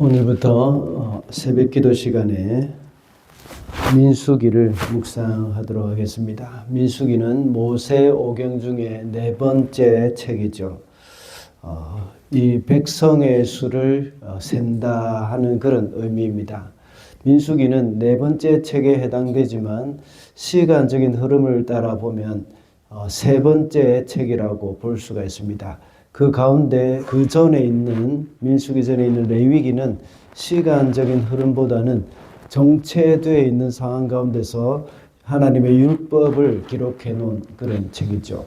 오늘부터 새벽 기도 시간에 민수기를 묵상하도록 하겠습니다. 민수기는 모세오경 중에 네 번째 책이죠. 이 백성의 수를 센다 하는 그런 의미입니다. 민수기는 네 번째 책에 해당되지만 시간적인 흐름을 따라 보면 세 번째 책이라고 볼 수가 있습니다. 그 가운데 그 전에 있는 민수기 전에 있는 레위기는 시간적인 흐름보다는 정체되어 있는 상황 가운데서 하나님의 율법을 기록해 놓은 그런 책이죠.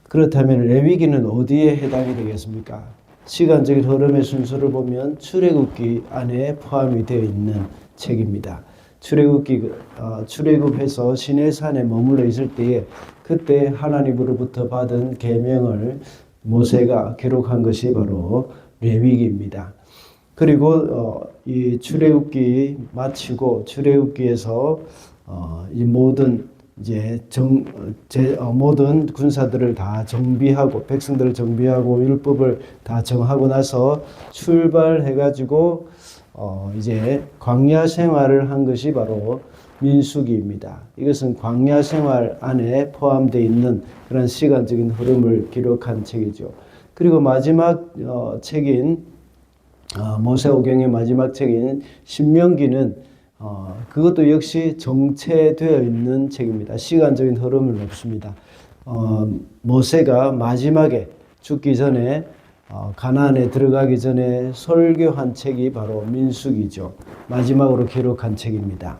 그렇다면 레위기는 어디에 해당이 되겠습니까? 시간적인 흐름의 순서를 보면 출애굽기 안에 포함이 되어 있는 책입니다. 출애굽해서 시내산에 머물러 있을 때에 그때 하나님으로부터 받은 계명을 모세가 기록한 것이 바로 레위기입니다. 그리고 이 출애굽기 마치고 출애굽기에서 이 모든 모든 군사들을 다 정비하고 백성들을 정비하고 율법을 다 정하고 나서 출발해가지고 이제 광야 생활을 한 것이 바로 민수기입니다. 이것은 광야 생활 안에 포함되어 있는 그런 시간적인 흐름을 기록한 책이죠. 그리고 마지막 책인 모세오경의 마지막 책인 신명기는 그것도 역시 정체되어 있는 책입니다. 시간적인 흐름은 없습니다. 모세가 마지막에 죽기 전에 가나안에 들어가기 전에 설교한 책이 바로 민수기죠. 마지막으로 기록한 책입니다.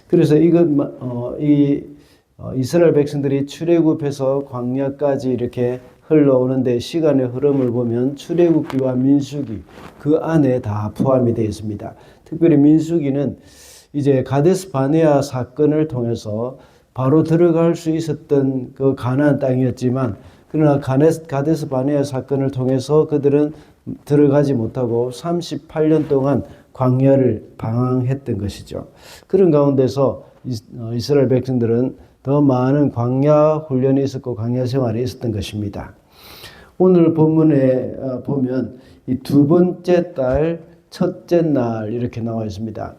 그래서 이스라엘 백성들이 출애굽해서 광야까지 이렇게 흘러오는데 시간의 흐름을 보면 출애굽기와 민수기 그 안에 다 포함이 되어 있습니다. 특별히 민수기는 이제 가데스 바네아 사건을 통해서 바로 들어갈 수 있었던 그 가나안 땅이었지만 그러나 가데스 바네아 사건을 통해서 그들은 들어가지 못하고 38년 동안 광야를 방황했던 것이죠. 그런 가운데서 이스라엘 백성들은 더 많은 광야 훈련이 있었고 광야 생활이 있었던 것입니다. 오늘 본문에 보면 이 두 번째 달 첫째 날 이렇게 나와 있습니다.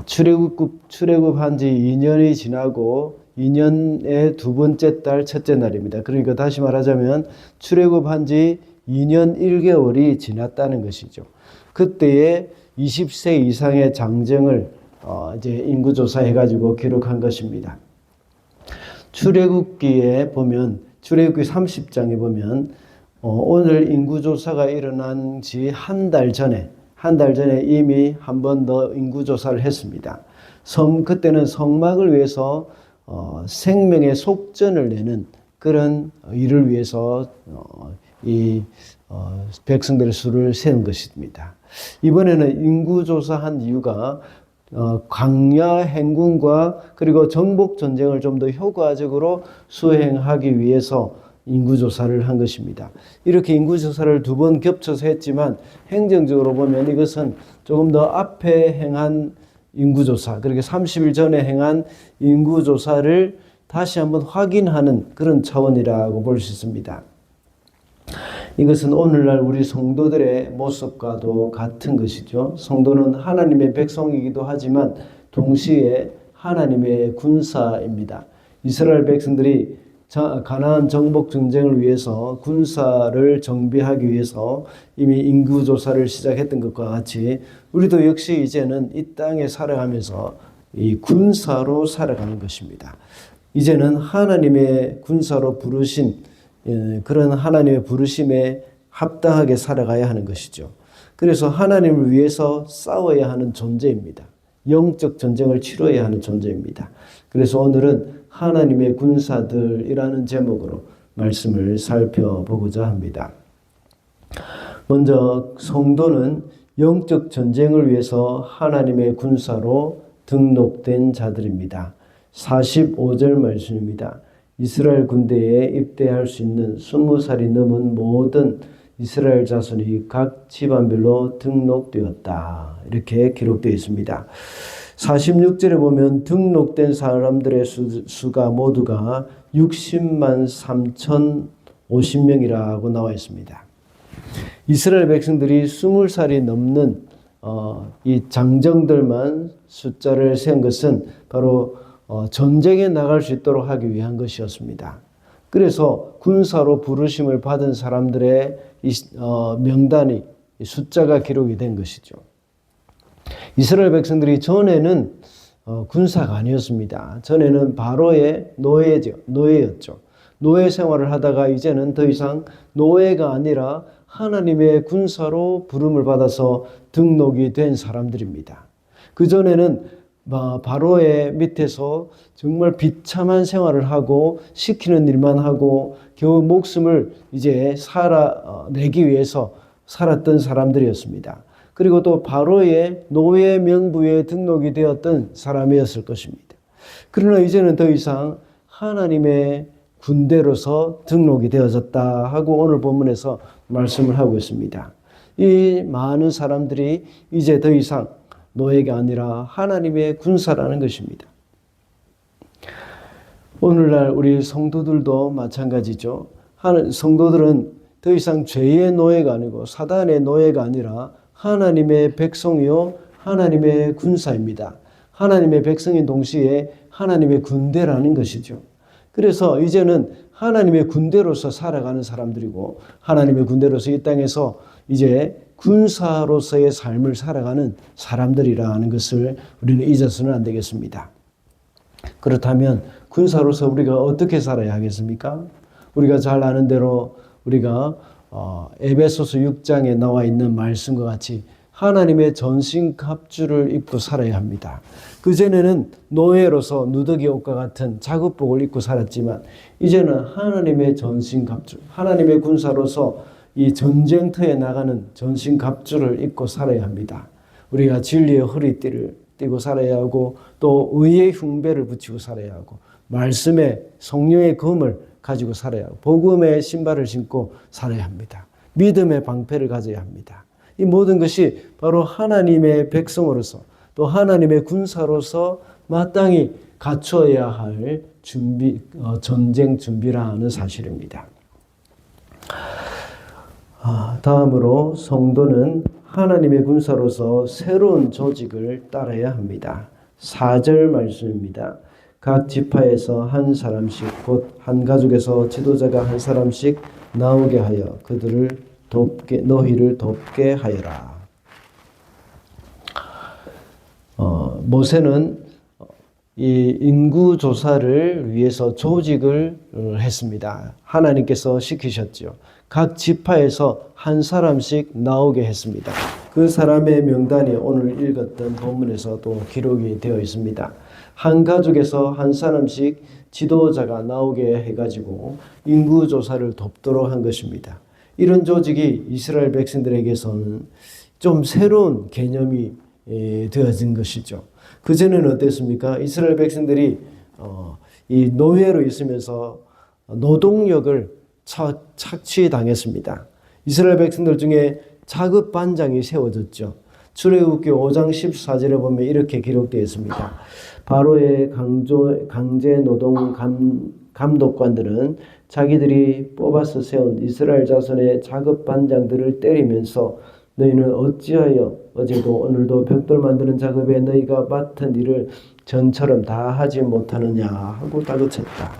출애굽한 지 2년이 지나고 2년의 두 번째 달 첫째 날입니다. 그러니까 다시 말하자면 출애굽한 지 2년 1개월이 지났다는 것이죠. 그때에 20세 이상의 장정을 이제 인구조사해 가지고 기록한 것입니다. 출애굽기에 보면 출애굽기 30장에 보면 오늘 인구조사가 일어난 지 한 달 전에 이미 한 번 더 인구조사를 했습니다. 그때는 성막을 위해서 생명의 속전을 내는 그런 일을 위해서 백성들의 수를 세운 것입니다. 이번에는 인구조사한 이유가 광야 행군과 그리고 정복 전쟁을 좀 더 효과적으로 수행하기 위해서 인구조사를 한 것입니다. 이렇게 인구조사를 두 번 겹쳐서 했지만 행정적으로 보면 이것은 조금 더 앞에 행한 인구조사, 그렇게 30일 전에 행한 인구조사를 다시 한번 확인하는 그런 차원이라고 볼 수 있습니다. 이것은 오늘날 우리 성도들의 모습과도 같은 것이죠. 성도는 하나님의 백성이기도 하지만 동시에 하나님의 군사입니다. 이스라엘 백성들이 가나안 정복 전쟁을 위해서 군사를 정비하기 위해서 이미 인구조사를 시작했던 것과 같이 우리도 역시 이제는 이 땅에 살아가면서 이 군사로 살아가는 것입니다. 이제는 하나님의 군사로 부르신 그런 하나님의 부르심에 합당하게 살아가야 하는 것이죠. 그래서 하나님을 위해서 싸워야 하는 존재입니다. 영적 전쟁을 치러야 하는 존재입니다. 그래서 오늘은 하나님의 군사들이라는 제목으로 말씀을 살펴보고자 합니다. 먼저 성도는 영적 전쟁을 위해서 하나님의 군사로 등록된 자들입니다. 45절 말씀입니다. 이스라엘 군대에 입대할 수 있는 20살이 넘은 모든 이스라엘 자손이 각 집안별로 등록되었다. 이렇게 기록되어 있습니다. 46절에 보면 등록된 사람들의 수가 모두가 60만 3,050명이라고 나와 있습니다. 이스라엘 백성들이 20살이 넘는 이 장정들만 숫자를 세운 것은 바로 전쟁에 나갈 수 있도록 하기 위한 것이었습니다. 그래서 군사로 부르심을 받은 사람들의 명단이 숫자가 기록이 된 것이죠. 이스라엘 백성들이 전에는 군사가 아니었습니다. 전에는 바로의 노예였죠. 노예 생활을 하다가 이제는 더 이상 노예가 아니라 하나님의 군사로 부름을 받아서 등록이 된 사람들입니다. 그전에는 바로의 밑에서 정말 비참한 생활을 하고 시키는 일만 하고 겨우 목숨을 이제 살아내기 위해서 살았던 사람들이었습니다. 그리고 또 바로의 노예 명부에 등록이 되었던 사람이었을 것입니다. 그러나 이제는 더 이상 하나님의 군대로서 등록이 되어졌다 하고 오늘 본문에서 말씀을 하고 있습니다. 이 많은 사람들이 이제 더 이상 노예가 아니라 하나님의 군사라는 것입니다. 오늘날 우리 성도들도 마찬가지죠. 성도들은 더 이상 죄의 노예가 아니고 사단의 노예가 아니라 하나님의 백성이요 하나님의 군사입니다. 하나님의 백성인 동시에 하나님의 군대라는 것이죠. 그래서 이제는 하나님의 군대로서 살아가는 사람들이고 하나님의 군대로서 이 땅에서 이제 군사로서의 삶을 살아가는 사람들이라는 것을 우리는 잊어서는 안 되겠습니다. 그렇다면 군사로서 우리가 어떻게 살아야 하겠습니까? 우리가 잘 아는 대로 우리가 에베소서 6장에 나와 있는 말씀과 같이 하나님의 전신갑주를 입고 살아야 합니다. 그전에는 노예로서 누더기 옷과 같은 작업복을 입고 살았지만 이제는 하나님의 전신갑주, 하나님의 군사로서 이 전쟁터에 나가는 전신갑주를 입고 살아야 합니다. 우리가 진리의 허리띠를 띠고 살아야 하고 또 의의 흉배를 붙이고 살아야 하고 말씀의 성령의 검을 가지고 살아야 하고 복음의 신발을 신고 살아야 합니다. 믿음의 방패를 가져야 합니다. 이 모든 것이 바로 하나님의 백성으로서 또 하나님의 군사로서 마땅히 갖춰야 할 전쟁 준비라는 사실입니다. 다음으로 성도는 하나님의 군사로서 새로운 조직을 따라야 합니다. 4절 말씀입니다. 각 지파에서 한 사람씩 곧 한 가족에서 지도자가 한 사람씩 나오게 하여 그들을 너희를 돕게 하여라. 모세는 이 인구 조사를 위해서 조직을 했습니다. 하나님께서 시키셨죠. 각 지파에서 한 사람씩 나오게 했습니다. 그 사람의 명단이 오늘 읽었던 본문에서 또 기록이 되어 있습니다. 한 가족에서 한 사람씩 지도자가 나오게 해가지고 인구 조사를 돕도록 한 것입니다. 이런 조직이 이스라엘 백성들에게서는 좀 새로운 개념이 되어진 것이죠. 그전에는 어땠습니까? 이스라엘 백성들이 이 노예로 있으면서 노동력을 착취당했습니다. 이스라엘 백성들 중에 자급 반장이 세워졌죠. 출애굽기 5장 14절에 보면 이렇게 기록되어 있습니다. 바로의 강제 노동 감독관들은 자기들이 뽑아서 세운 이스라엘 자손의 자급 반장들을 때리면서 너희는 어찌하여 어제도 오늘도 벽돌 만드는 작업에 너희가 맡은 일을 전처럼 다 하지 못하느냐 하고 다그쳤다.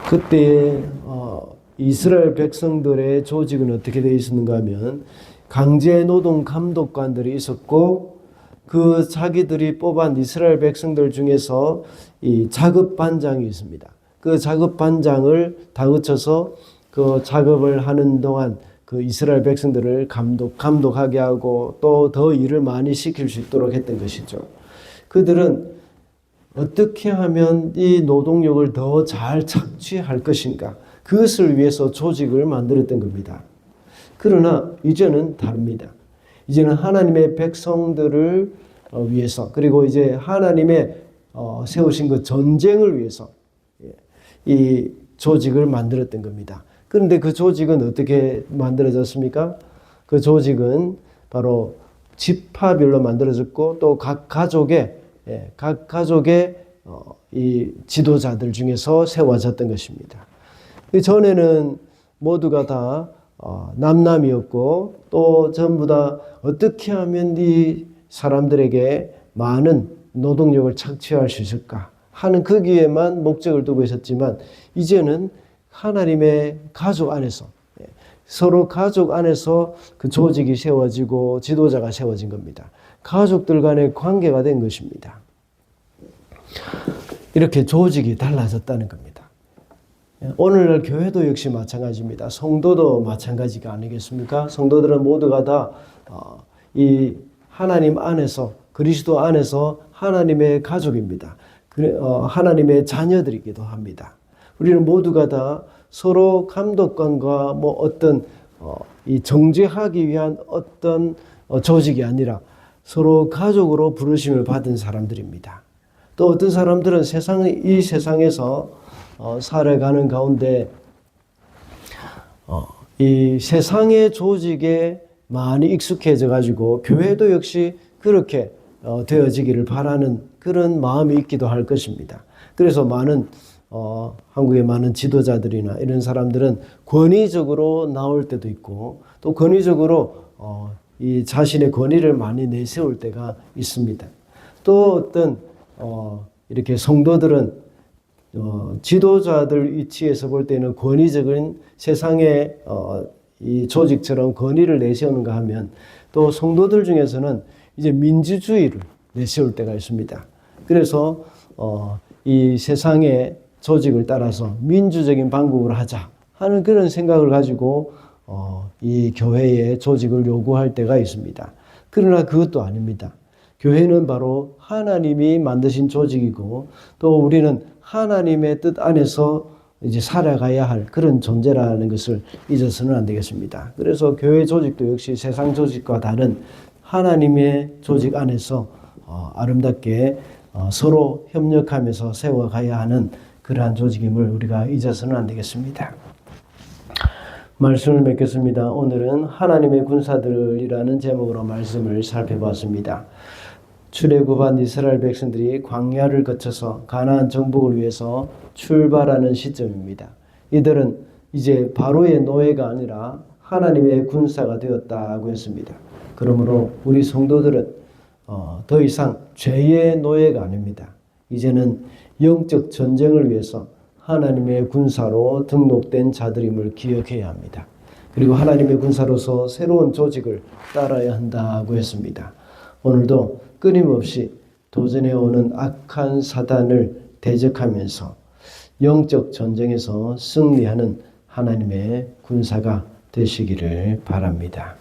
그때 이스라엘 백성들의 조직은 어떻게 되어 있었는가 하면 강제노동 감독관들이 있었고 그 자기들이 뽑은 이스라엘 백성들 중에서 이 작업반장이 있습니다. 그 작업반장을 다그쳐서 그 작업을 하는 동안 그 이스라엘 백성들을 감독하게 하고 또 더 일을 많이 시킬 수 있도록 했던 것이죠. 그들은 어떻게 하면 이 노동력을 더 잘 착취할 것인가 그것을 위해서 조직을 만들었던 겁니다. 그러나 이제는 다릅니다. 이제는 하나님의 백성들을 위해서 그리고 이제 하나님의 세우신 그 전쟁을 위해서 이 조직을 만들었던 겁니다. 그런데 그 조직은 어떻게 만들어졌습니까? 그 조직은 바로 지파별로 만들어졌고 또 각 가족의 이 지도자들 중에서 세워졌던 것입니다. 전에는 모두가 다 남남이 없고 또 전부 다 어떻게 하면 이 사람들에게 많은 노동력을 착취할 수 있을까 하는 거기에만 목적을 두고 있었지만 이제는 하나님의 가족 안에서 서로 가족 안에서 그 조직이 세워지고 지도자가 세워진 겁니다. 가족들 간의 관계가 된 것입니다. 이렇게 조직이 달라졌다는 겁니다. 오늘날 교회도 역시 마찬가지입니다. 성도도 마찬가지가 아니겠습니까? 성도들은 모두가 다 이 하나님 안에서 그리스도 안에서 하나님의 가족입니다. 하나님의 자녀들이기도 합니다. 우리는 모두가 다 서로 감독관과 뭐 어떤 이 정죄하기 위한 어떤 조직이 아니라 서로 가족으로 부르심을 받은 사람들입니다. 또 어떤 사람들은 이 세상에서 살아가는 가운데 이 세상의 조직에 많이 익숙해져 가지고 교회도 역시 그렇게 되어지기를 바라는 그런 마음이 있기도 할 것입니다. 그래서 한국의 많은 지도자들이나 이런 사람들은 권위적으로 나올 때도 있고 또 권위적으로 이 자신의 권위를 많이 내세울 때가 있습니다. 또 어떤 이렇게 성도들은 지도자들 위치에서 볼 때는 권위적인 세상의 이 조직처럼 권위를 내세우는가 하면 또 성도들 중에서는 이제 민주주의를 내세울 때가 있습니다. 그래서 이 세상의 조직을 따라서 민주적인 방법으로 하자 하는 그런 생각을 가지고 이 교회의 조직을 요구할 때가 있습니다. 그러나 그것도 아닙니다. 교회는 바로 하나님이 만드신 조직이고 또 우리는 하나님의 뜻 안에서 이제 살아가야 할 그런 존재라는 것을 잊어서는 안 되겠습니다. 그래서 교회 조직도 역시 세상 조직과 다른 하나님의 조직 안에서 아름답게 서로 협력하면서 세워가야 하는 그러한 조직임을 우리가 잊어서는 안 되겠습니다. 말씀을 맺겠습니다. 오늘은 하나님의 군사들이라는 제목으로 말씀을 살펴봤습니다. 출애굽한 이스라엘 백성들이 광야를 거쳐서 가나안 정복을 위해서 출발하는 시점입니다. 이들은 이제 바로의 노예가 아니라 하나님의 군사가 되었다고 했습니다. 그러므로 우리 성도들은 더 이상 죄의 노예가 아닙니다. 이제는 영적 전쟁을 위해서 하나님의 군사로 등록된 자들임을 기억해야 합니다. 그리고 하나님의 군사로서 새로운 조직을 따라야 한다고 했습니다. 오늘도 끊임없이 도전해오는 악한 사단을 대적하면서 영적 전쟁에서 승리하는 하나님의 군사가 되시기를 바랍니다.